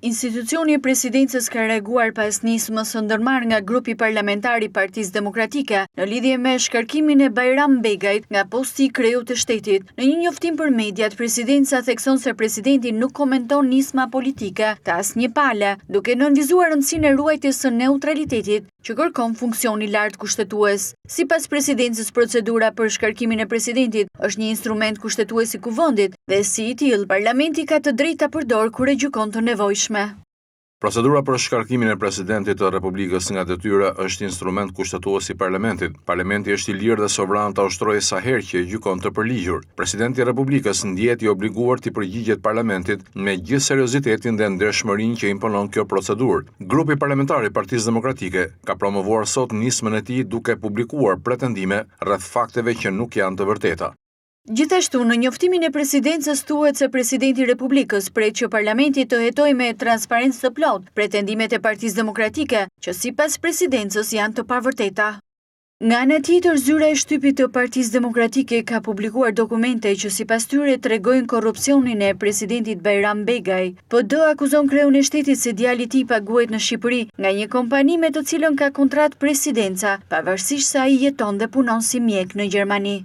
Institucioni i presidencës ka reaguar pas nismës së ndërmarrë nga grupi parlamentar i Partisë Demokratike në lidhje me shkarkimin e Bajram Begajt nga posti i kreut të shtetit. Në një njoftim për mediat, presidenca thekson se presidenti nuk komenton nisma politike të asnjë pale, duke nënvizuar rëndësinë e ruajtjes së neutralitetit që kërkon funksioni lartë kushtetues. Sipas presidencës, procedura për shkarkimin e presidentit është një instrument kushtetues i kuvendit dhe si i tillë, parlamenti ka të drejtë ta përdorë kur e gjykon të nevojshme. Procedura për shkarkimin e presidentit të Republikës nga detyra është instrument kushtetues i parlamentit. Parlamenti është i lirë dhe sovran ta ushtrojë sa herë që e gjykon të përligjur. Presidenti i Republikës ndihet i obliguar të përgjigjet parlamentit me gjithë seriozitetin dhe ndershmërinë që imponon kjo procedurë. Grupi parlamentar i Partisë Demokratike ka promovuar sot nismën e tij duke publikuar pretendime rreth fakteve që nuk janë të vërteta. Gjithashtu, në njoftimin e presidencës thuhet se presidenti i Republikës pret që parlamenti të hetojë me transparencë të plotë pretendimet e Partisë Demokratike, që sipas presidencës janë të pavërteta. Nga ana tjetër, zyra e shtypit të Partisë Demokratike ka publikuar dokumente që sipas tyre tregojnë korrupsionin e presidentit Bajram Begaj. PD akuzon kreun e shtetit se djali i tij paguhet në Shqipëri nga një kompani me të cilën ka kontratë presidenca, pavarësisht se ai jeton dhe punon si mjek në Gjermani.